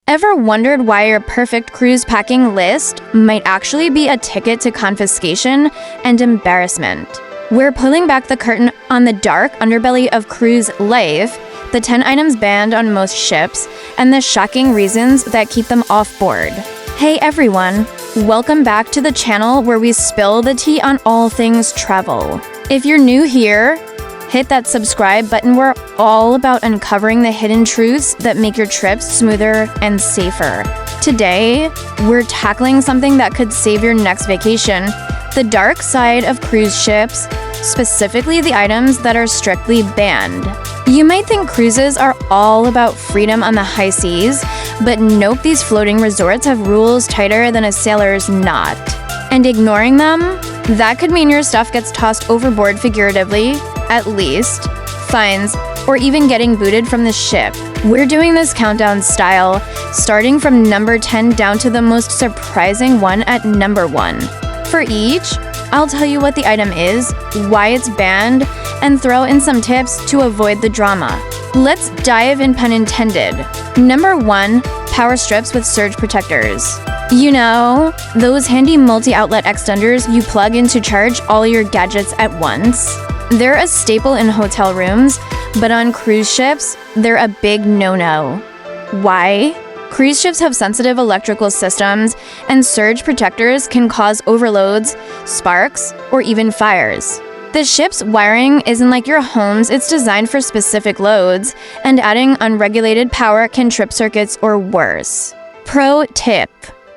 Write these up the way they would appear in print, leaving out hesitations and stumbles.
Ever wondered why your perfect cruise packing list might actually be a ticket to confiscation and embarrassment? We're pulling back the curtain on the dark underbelly of cruise life, the 10 items banned on most ships, and the shocking reasons that keep them off board. Hey everyone, welcome back to the channel where we spill the tea on all things travel. If you're new here, hit that subscribe button. We're all about uncovering the hidden truths that make your trips smoother and safer. Today, we're tackling something that could save your next vacation: the dark side of cruise ships, specifically the items that are strictly banned. You might think cruises are all about freedom on the high seas, but nope, these floating resorts have rules tighter than a sailor's knot. And ignoring them, that could mean your stuff gets tossed overboard figuratively, at least, fines, or even getting booted from the ship. We're doing this countdown style, starting from number 10 down to the most surprising one at number 1. For each, I'll tell you what the item is, why it's banned, and throw in some tips to avoid the drama. Let's dive in, pun intended. Number 1, power strips with surge protectors. You know, those handy multi-outlet extenders you plug in to charge all your gadgets at once? They're a staple in hotel rooms, but on cruise ships, they're a big no-no. Why? Cruise ships have sensitive electrical systems, and surge protectors can cause overloads, sparks, or even fires. The ship's wiring isn't like your home's, it's designed for specific loads, and adding unregulated power can trip circuits or worse. Pro tip: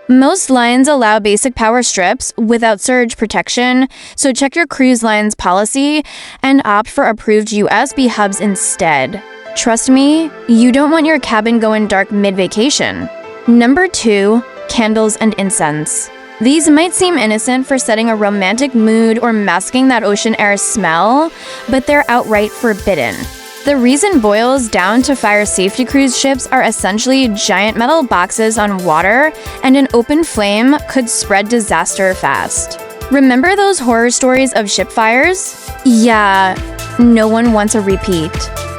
most lines allow basic power strips without surge protection, so check your cruise line's policy and opt for approved USB hubs instead. Trust me, you don't want your cabin going dark mid-vacation. Number 2, candles and incense. These might seem innocent for setting a romantic mood or masking that ocean air smell, but they're outright forbidden. The reason boils down to fire safety cruise ships are essentially giant metal boxes on water, and an open flame could spread disaster fast. Remember those horror stories of ship fires? Yeah, no one wants a repeat.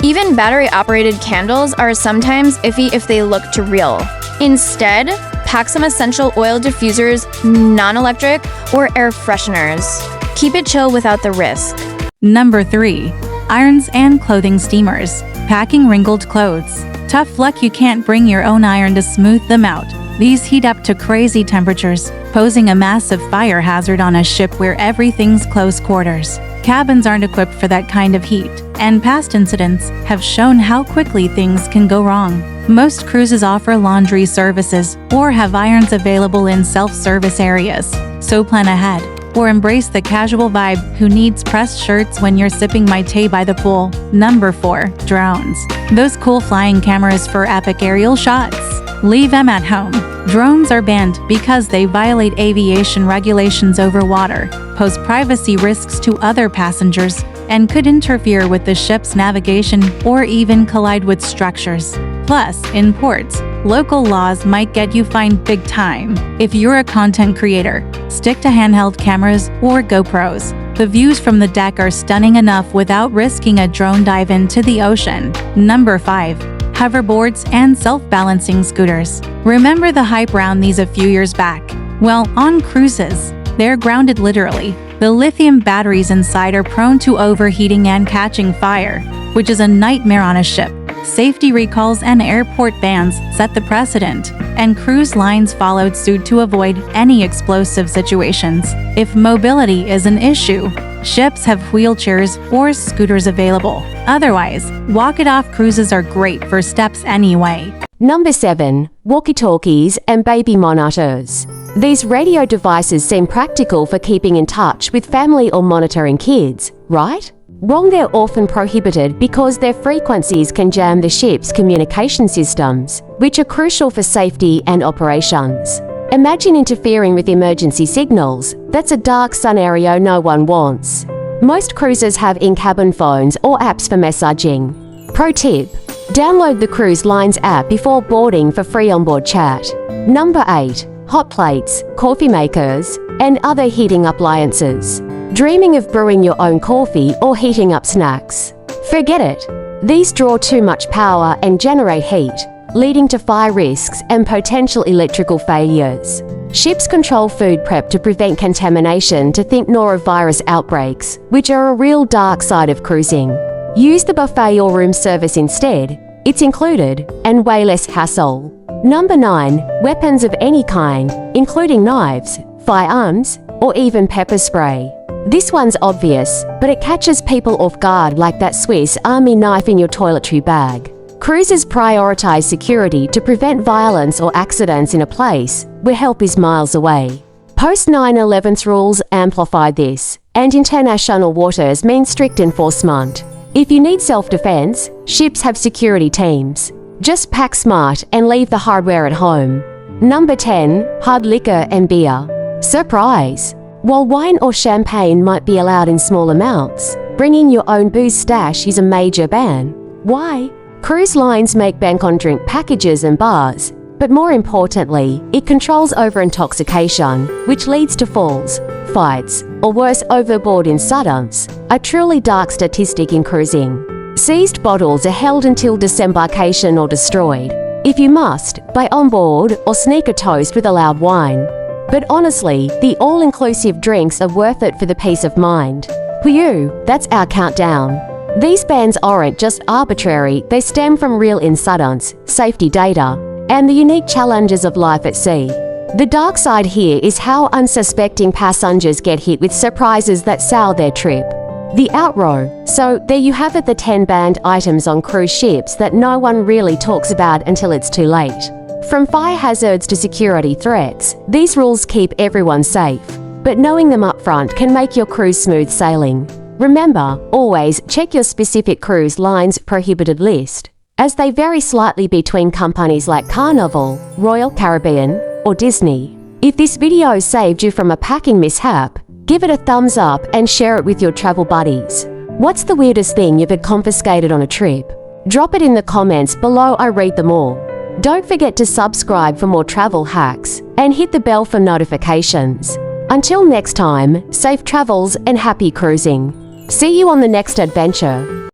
Even battery-operated candles are sometimes iffy if they look too real. Instead, pack some essential oil diffusers, non-electric, or air fresheners. Keep it chill without the risk. Number 3. Irons and clothing steamers. Packing wrinkled clothes. Tough luck you can't bring your own iron to smooth them out. These heat up to crazy temperatures, posing a massive fire hazard on a ship where everything's close quarters. Cabins aren't equipped for that kind of heat, and past incidents have shown how quickly things can go wrong. Most cruises offer laundry services or have irons available in self-service areas, so plan ahead. Or embrace the casual vibe. Who needs pressed shirts when you're sipping mai tai by the pool? Number 4, drones. Those cool flying cameras for epic aerial shots. Leave them at home. Drones are banned because they violate aviation regulations over water, pose privacy risks to other passengers, and could interfere with the ship's navigation or even collide with structures. Plus, in ports, local laws might get you fined big time. If you're a content creator, stick to handheld cameras or GoPros. The views from the deck are stunning enough without risking a drone dive into the ocean. Number 5. Hoverboards and self-balancing scooters. Remember the hype around these a few years back? Well, on cruises, they're grounded literally. The lithium batteries inside are prone to overheating and catching fire, which is a nightmare on a ship. Safety recalls and airport bans set the precedent, and cruise lines followed suit to avoid any explosive situations. If mobility is an issue, ships have wheelchairs or scooters available. Otherwise, walk-it-off cruises are great for steps anyway. Number 7. Walkie-talkies and baby monitors. These radio devices seem practical for keeping in touch with family or monitoring kids, right? Wrong, they're often prohibited because their frequencies can jam the ship's communication systems, which are crucial for safety and operations. Imagine interfering with emergency signals. That's a dark scenario no one wants. Most cruises have in-cabin phones or apps for messaging. Pro tip: download the cruise line's app before boarding for free onboard chat. Number 8. Hot plates, coffee makers, and other heating appliances. Dreaming of brewing your own coffee or heating up snacks? Forget it. These draw too much power and generate heat. leading to fire risks and potential electrical failures. Ships control food prep to prevent contamination to think norovirus outbreaks, which are a real dark side of cruising. Use the buffet or room service instead. It's included and way less hassle. Number 9. Weapons of any kind, including knives, firearms, or even pepper spray. This one's obvious, but it catches people off guard like that Swiss Army knife in your toiletry bag. Cruisers prioritize security to prevent violence or accidents in a place where help is miles away. Post-9/11 rules amplify this, and international waters mean strict enforcement. If you need self-defense, ships have security teams. Just pack smart and leave the hardware at home. Number 10. Hard liquor and beer. Surprise! While wine or champagne might be allowed in small amounts, bringing your own booze stash is a major ban. Why? Cruise lines make bank on drink packages and bars, but more importantly, it controls over-intoxication, which leads to falls, fights, or worse, overboard incidents, a truly dark statistic in cruising. Seized bottles are held until disembarkation or destroyed. If you must, buy on board or sneak a toast with allowed wine. But honestly, the all-inclusive drinks are worth it for the peace of mind. For you, that's our countdown. These bans aren't just arbitrary, they stem from real incidents, safety data, and the unique challenges of life at sea. The dark side here is how unsuspecting passengers get hit with surprises that sour their trip. The outrow. So there you have it, the 10 banned items on cruise ships that no one really talks about until it's too late. From fire hazards to security threats, these rules keep everyone safe. But knowing them up front can make your cruise smooth sailing. Remember, always check your specific cruise line's prohibited list, as they vary slightly between companies like Carnival, Royal Caribbean, or Disney. If this video saved you from a packing mishap, give it a thumbs up and share it with your travel buddies. What's the weirdest thing you've had confiscated on a trip? Drop it in the comments below, I read them all. Don't forget to subscribe for more travel hacks and hit the bell for notifications. Until next time, safe travels and happy cruising. See you on the next adventure.